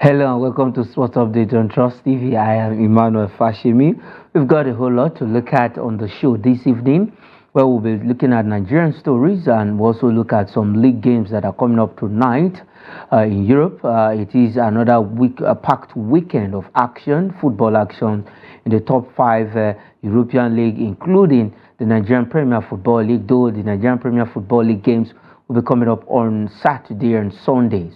Hello and welcome to Sports Update on Trust TV. I am Emmanuel Fashimi. We've got a whole lot to look at on the show this evening, where we'll be looking at Nigerian stories and we'll also look at some league games that are coming up tonight in Europe. It is another packed weekend of action, football action in the top five European league, including the Nigerian Premier Football League, though the Nigerian Premier Football League games will be coming up on Saturday and Sunday.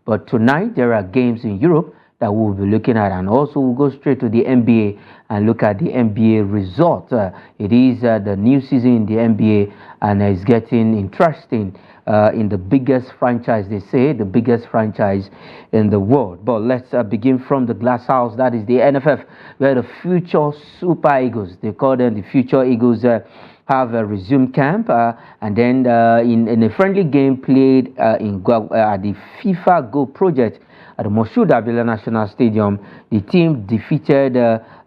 But tonight there are games in Europe that we'll be looking at, and also we'll go straight to the NBA and look at the NBA results. It is the new season in the NBA, and it's getting interesting in the biggest franchise, they say, the biggest franchise in the world. But let's begin from the glass house, that is the NFF, where the future Super Eagles, they call them the future Eagles, have resumed camp, and then in a friendly game played at the FIFA Go project at the Moshood Abiola National Stadium, the team defeated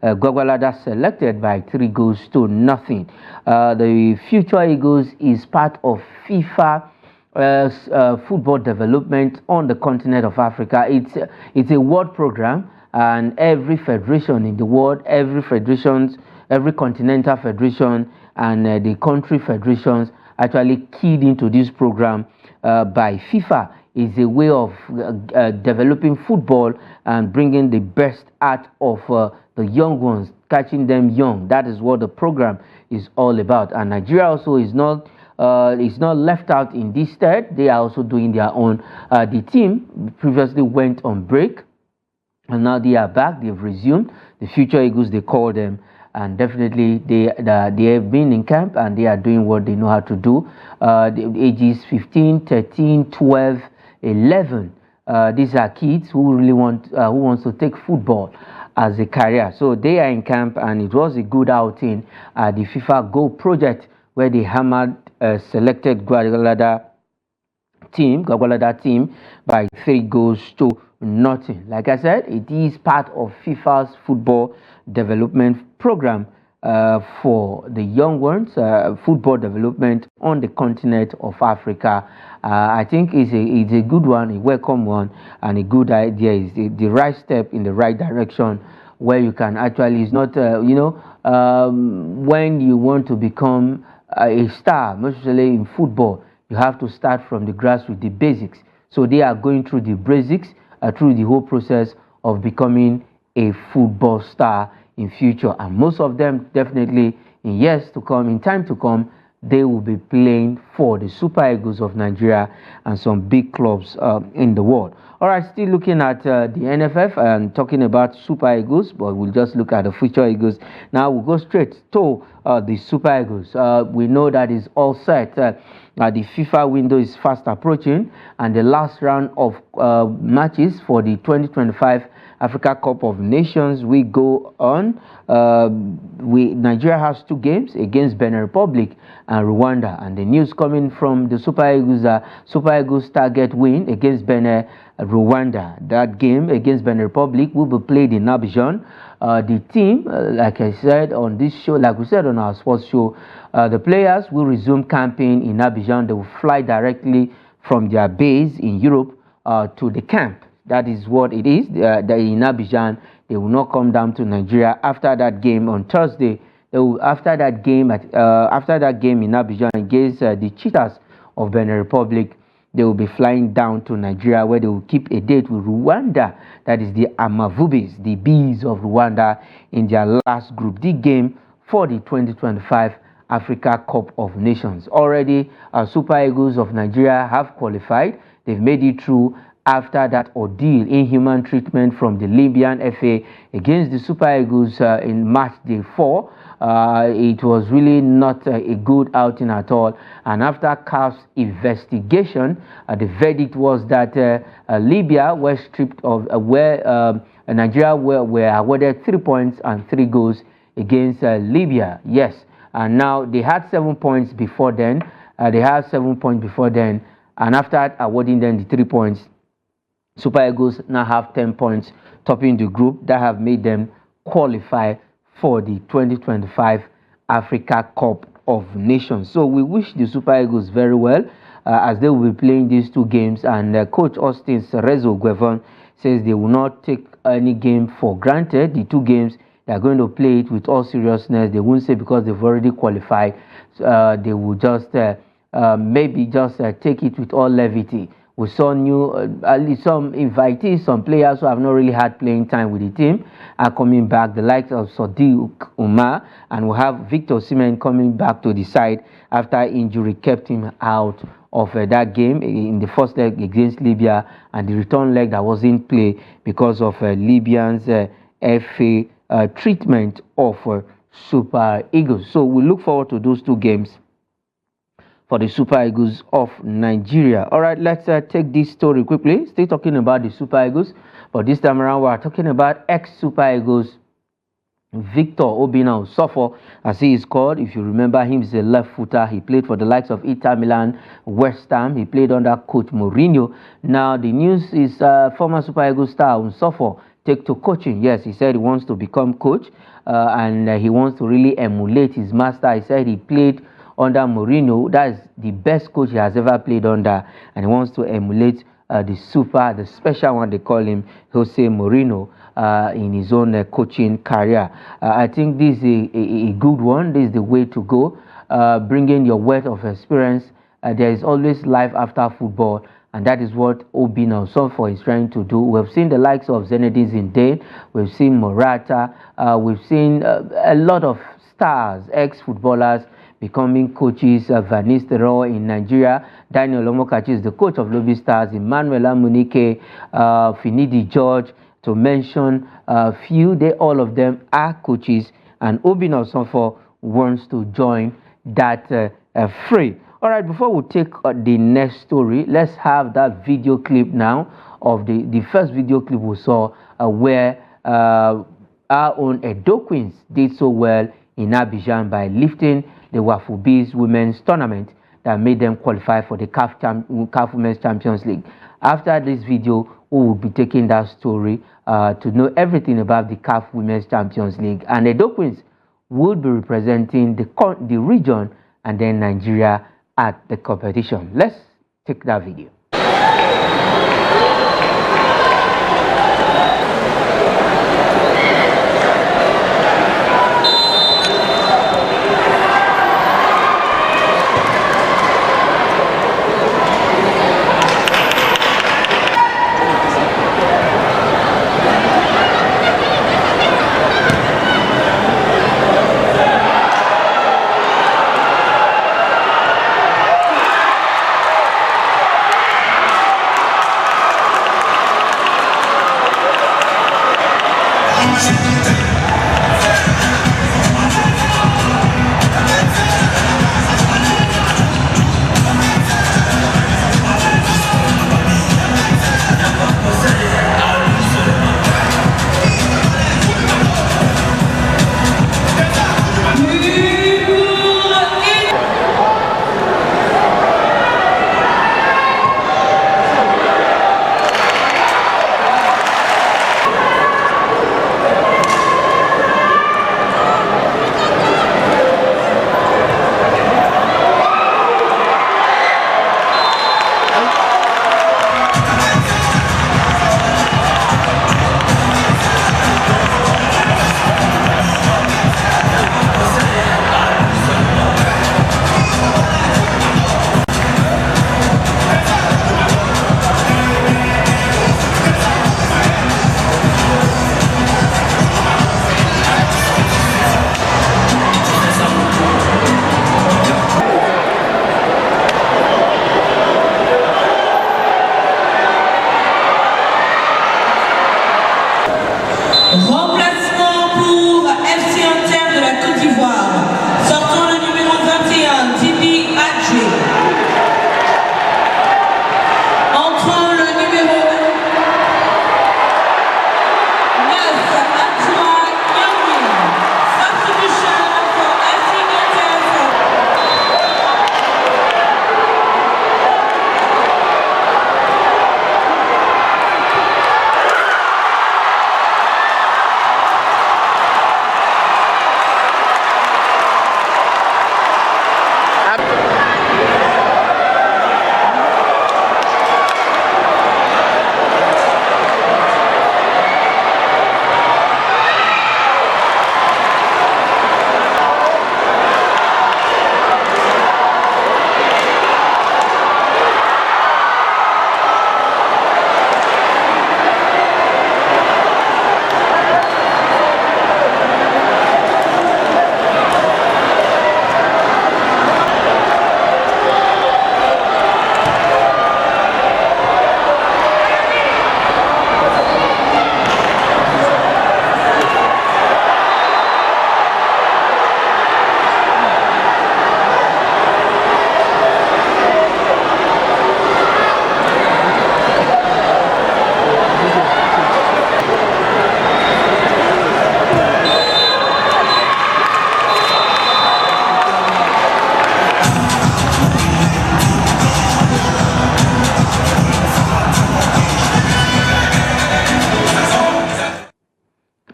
Gwagwalada Selected by 3-0. The Future Eagles is part of FIFA football development on the continent of Africa. It's a world program, and every federation in the world, every continental federation and the country federations actually keyed into this program by FIFA. Is a way of developing football and bringing the best out of the young ones, catching them young. That is what the program is all about. And Nigeria also is not left out in this stead. They are also doing their own. The team previously went on break, and now they are back. They've resumed. The Future Eagles, they call them. And definitely they have been in camp and they are doing what they know how to do. The ages 15, 13, 12, 11. These are kids who really wants to take football as a career. So they are in camp, and it was a good outing at the FIFA Go project, where they hammered selected Gwagwalada team by 3-0. Like I said, it is part of FIFA's football development program for the young ones, football development on the continent of Africa. I think it's a good one, a welcome one, and a good idea. Is the right step in the right direction, where you can actually, it's not when you want to become a star, especially in football, you have to start from the grass with the basics. So they are going through the basics, through the whole process of becoming a football star in future. And most of them definitely in years to come, in time to come, they will be playing for the Super Eagles of Nigeria and some big clubs in the world. All right, still looking at the NFF and talking about Super Eagles, but we'll just look at the Future Eagles. Now we'll go straight to the Super Eagles. We know that is all set. The FIFA window is fast approaching, and the last round of matches for the 2025 Africa Cup of Nations we go on. Nigeria has 2 games against Benin Republic and Rwanda, and the news coming from the Super Eagles target win against Benin Rwanda. That game against Benin Republic will be played in Abidjan. The team, like I said on this show, like we said on our sports show, the players will resume camping in Abidjan. They will fly directly from their base in Europe to the camp. That is what it is. In Abidjan, they will not come down to Nigeria after that game on Thursday. After that game in Abidjan against the Cheetahs of Benin Republic, they will be flying down to Nigeria, where they will keep a date with Rwanda. That is the Amavubis, the Bees of Rwanda, in their last Group D game for the 2025 Africa Cup of Nations. Already, Super Eagles of Nigeria have qualified. They've made it through after that ordeal, inhuman treatment from the Libyan FA against the Super Eagles in match day 4. It was really not a good outing at all. And after CAF's investigation, the verdict was that Libya were stripped of Nigeria were awarded 3 points and 3 goals against Libya. Yes, and now they had 7 points before then. And after awarding them the 3 points, Super Eagles now have 10 points, topping the group that have made them qualify for the 2025 Africa Cup of Nations. So we wish the Super Eagles very well as they will be playing these 2 games. And Coach Austin Cerezo Guevon says they will not take any game for granted. The two games, they are going to play it with all seriousness. They won't say because they've already qualified. They will just maybe just take it with all levity. We saw new, at least some invitees, some players who have not really had playing time with the team are coming back. The likes of Sadiq Umar, and we have Victor Osimhen coming back to the side after injury kept him out of that game in the first leg against Libya, and the return leg that was in play because of Libyan's FA treatment of Super Eagles. So we look forward to those two games for the Super Eagles of Nigeria. All right, let's take this story quickly. Still talking about the Super Eagles, but this time around we are talking about ex-Super Eagles Victor Osimhen, as he is called. If you remember him, he's a left footer. He played for the likes of Inter Milan, West Ham. He played under coach Mourinho. Now the news is former Super Eagles star Osimhen take to coaching. Yes, he said he wants to become coach and he wants to really emulate his master. He said he played under Mourinho. That is the best coach he has ever played under, and he wants to emulate the special one they call him, Jose Mourinho, in his own coaching career. I think this is a good one. This is the way to go. Bringing your wealth of experience. There is always life after football, and that is what Osimhen is trying to do. We've seen the likes of Zinedine Zidane, we've seen Morata, we've seen a lot of stars, ex-footballers, becoming coaches. Van Nistelrooy in Nigeria, Daniel Omokachi is the coach of Lobby Stars, Emmanuel Amunike, Finidi George, to mention a few. All of them are coaches, and Osimhen wants to join that fray. All right, before we take the next story, let's have that video clip now of the first video clip we saw where our own Edo Queens did so well in Abidjan by lifting the Wafubis Women's Tournament that made them qualify for the CAF Women's Champions League. After this video, we will be taking that story to know everything about the CAF Women's Champions League. And the Edo Queens will be representing the region and then Nigeria at the competition. Let's take that video.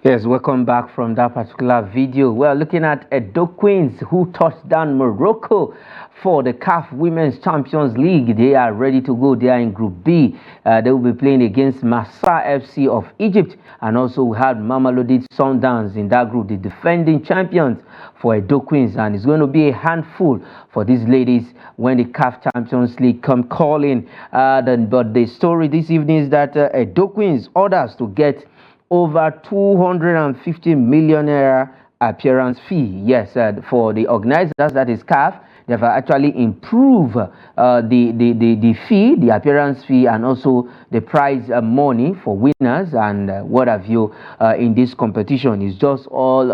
Yes, welcome back from that particular video. We're looking at Edo Queens who touched down Morocco for the CAF Women's Champions League. They are ready to go. They are in Group B. They will be playing against Massa FC of Egypt. And also we had Mamelodi Sundowns in that group, the defending champions for Edo Queens. And it's going to be a handful for these ladies when the CAF Champions League come calling. But the story this evening is that Edo Queens orders to get over 250 million naira appearance fee. Yes, for the organizers, that is CAF, they've actually improved the fee, the appearance fee, and also the prize money for winners and what have you in this competition. It's just all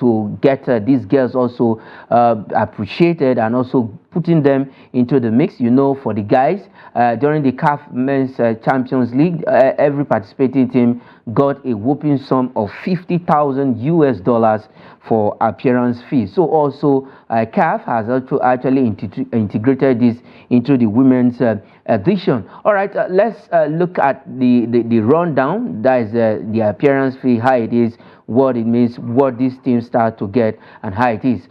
to get these girls also appreciated and also putting them into the mix. You know, for the guys, during the CAF Men's Champions League, every participating team got a whopping sum of $50,000 for appearance fee. So also CAF has also actually integrated this into the women's edition. All right, let's look at the rundown. That is the appearance fee, how it is, what it means, what these teams start to get, and how it is.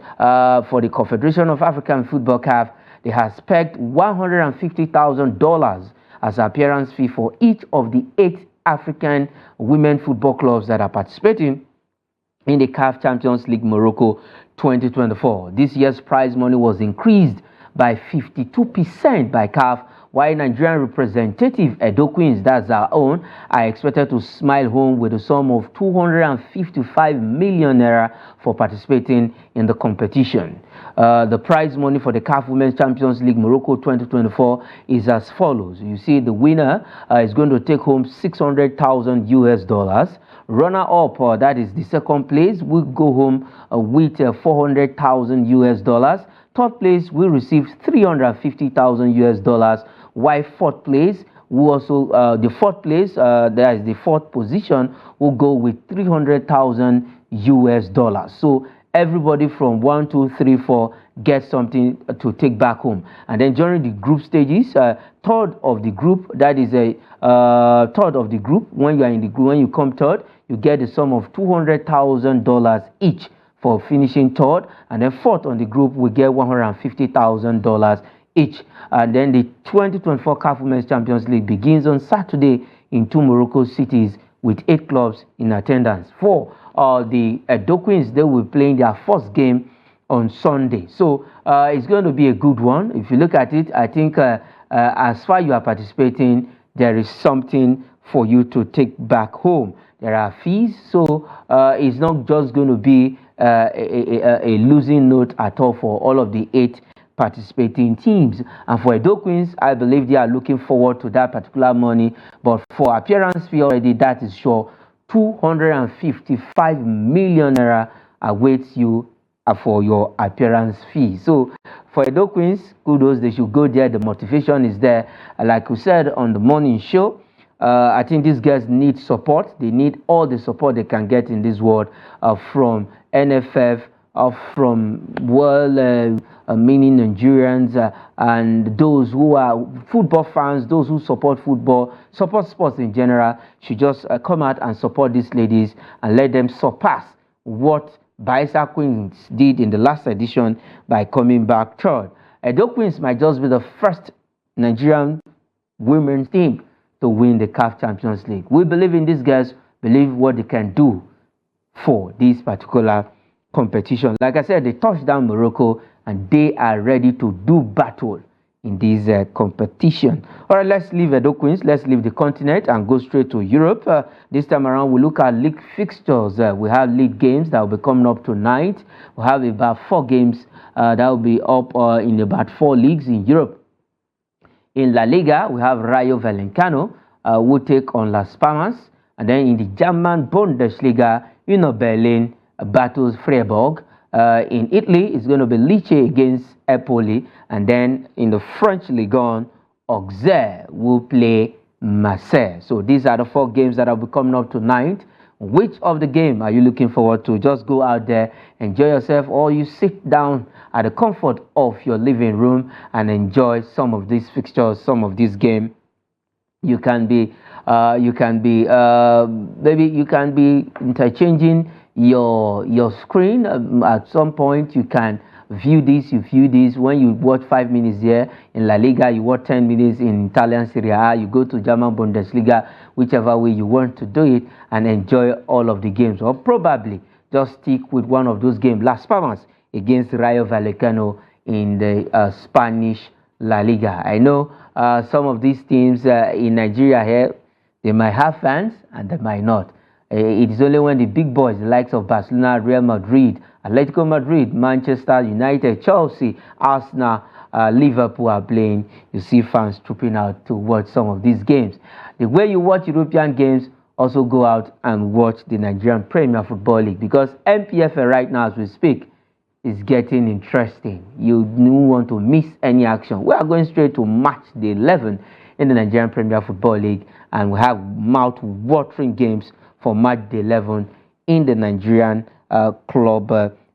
For the Confederation of African Football CAF, they have pegged $150,000 as appearance fee for each of the 8 African women football clubs that are participating in the CAF Champions League Morocco 2024. This year's prize money was increased by 52% by CAF, while Nigerian representative Edo Queens, that's our own, are expected to smile home with a sum of 255 million naira for participating in the competition. The prize money for the CAF Women's Champions League Morocco 2024 is as follows. You see, the winner is going to take home $600,000. Runner-up, that is the second place, will go home with $400,000. Third place will receive $350,000, while fourth place will also the fourth place, that is the fourth position, will go with $300,000. So everybody from 1, 2, 3, 4 gets something to take back home. And then during the group stages, third of the group, that is a third of the group, when you are in the group, when you come third, you get a sum of $200,000 each for finishing third, and then fourth on the group will get $150,000 each. And then the 2024 CAF Women's Champions League begins on Saturday in 2 Morocco cities with 8 clubs in attendance. For the Edo Queens, they will be playing their first game on Sunday. So it's going to be a good one. If you look at it, I think as far as you are participating, there is something for you to take back home. There are fees, so it's not just going to be a losing note at all for all of the 8 participating teams. And for Edo Queens, I believe they are looking forward to that particular money. But for appearance fee already, that is sure, 255 million naira awaits you for your appearance fee. So for Edo Queens, kudos, they should go there. The motivation is there. Like we said on the morning show, I think these guys need support. They need all the support they can get in this world from NFF, from world, meaning Nigerians and those who are football fans, those who support football, support sports in general, should just come out and support these ladies and let them surpass what Bayelsa Queens did in the last edition by coming back third. Edo Queens might just be the first Nigerian women's team to win the CAF Champions League. We believe in these guys, believe what they can do for this particular competition. Like I said, they touched down Morocco and they are ready to do battle in this competition. All right, let's leave Edo Queens, let's leave the continent and go straight to Europe. This time around, we look at league fixtures. We have league games that will be coming up tonight. We have about 4 games that will be up in about 4 leagues in Europe. In La Liga, we have Rayo Vallecano who take on Las Palmas. And then in the German Bundesliga, Berlin battles Freiburg. In Italy, it's going to be Lecce against Empoli. And then in the French Ligue 1, Auxerre will play Marseille. So these are the 4 games that will be coming up tonight. Which of the game are you looking forward to? Just go out there, enjoy yourself, or you sit down at the comfort of your living room and enjoy some of these fixtures, some of this game. You can be You can be maybe you can be interchanging your screen. At some point you can view this, you view this. When you watch 5 minutes here in La Liga, you watch 10 minutes in Italian Serie A, you go to German Bundesliga, whichever way you want to do it, and enjoy all of the games. Or probably just stick with one of those games. Las Palmas against Rayo Vallecano in the Spanish La Liga. I know some of these teams in Nigeria here, they might have fans and they might not. It is only when the big boys, the likes of Barcelona, Real Madrid, Atletico Madrid, Manchester United, Chelsea, Arsenal, Liverpool are playing, you see fans trooping out to watch some of these games. The way you watch European games, also go out and watch the Nigerian Premier Football League, because MPFL right now as we speak is getting interesting. You don't want to miss any action. We are going straight to match day 11 in the Nigerian Premier Football League, and we have mouth-watering games for match day 11 in the Nigerian club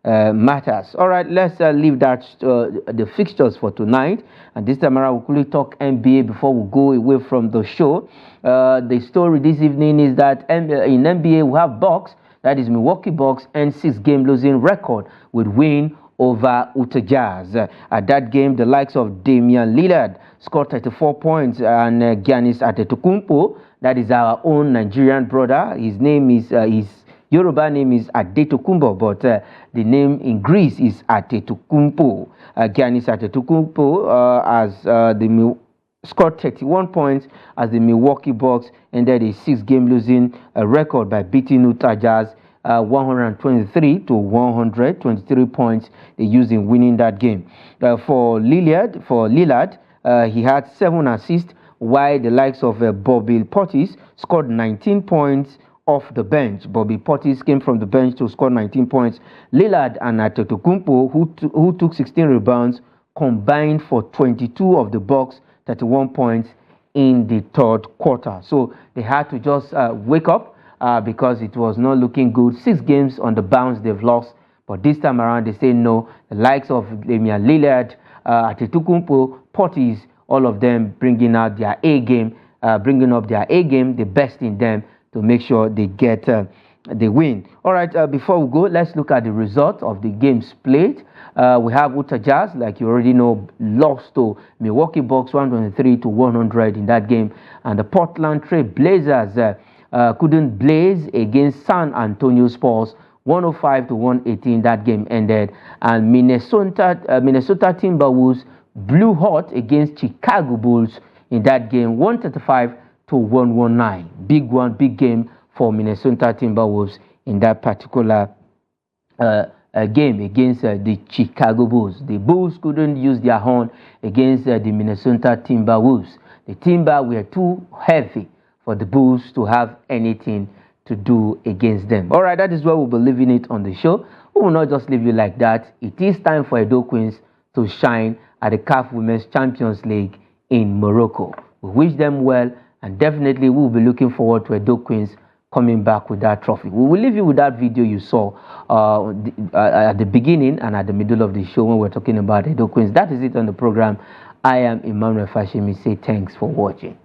matters. All right, let's leave that the fixtures for tonight, and this time around we'll quickly talk NBA before we go away from the show. The story this evening is that in NBA we have Bucks, that is Milwaukee Bucks, and 6-game losing record with win over Utah Jazz. At that game, the likes of Damian Lillard scored 34 points, and Giannis Antetokounmpo, that is our own Nigerian brother. His name is his Yoruba name is Adetokunbo, but the name in Greece is Antetokounmpo. Giannis Antetokounmpo scored 31 points as the Milwaukee Bucks ended a 6-game losing record by beating Utah Jazz 123 to 123 points they used in winning that game. For Lillard, he had 7 assists, while the likes of Bobby Portis scored 19 points off the bench. Bobby Portis came from the bench to score 19 points. Lillard and Antetokounmpo, who took 16 rebounds, combined for 22 of the Bucks 31 points in the third quarter. So they had to just wake up because it was not looking good. 6 games on the bounce they've lost, but this time around they say no. The likes of Damian Lillard, Antetokounmpo, Portis, all of them bringing out their A game, bringing up their A game, the best in them, to make sure they get the win. All right, before we go, let's look at the result of the games played. We have Utah Jazz, like you already know, lost to Milwaukee Bucks 123 to 100 in that game, and the Portland Trail Blazers couldn't blaze against San Antonio Spurs 105 to 118. That game ended, and Minnesota Timberwolves blew hot against Chicago Bulls in that game 135 to 119. Big game for Minnesota Timberwolves in that particular game against the Chicago Bulls. The Bulls couldn't use their horn against the Minnesota Timberwolves. The Timber were too heavy for the Bulls to have anything to do against them. All right, that is where we'll be leaving it on the show. We will not just leave you like that. It is time for Edo Queens to shine at the CAF Women's Champions League in Morocco. We wish them well, and definitely we'll be looking forward to Edo Queens coming back with that trophy. We will leave you with that video you saw at the beginning and at the middle of the show when we're talking about Edo Queens. That is it on the program. I am Emmanuel Fashimi. Say thanks for watching.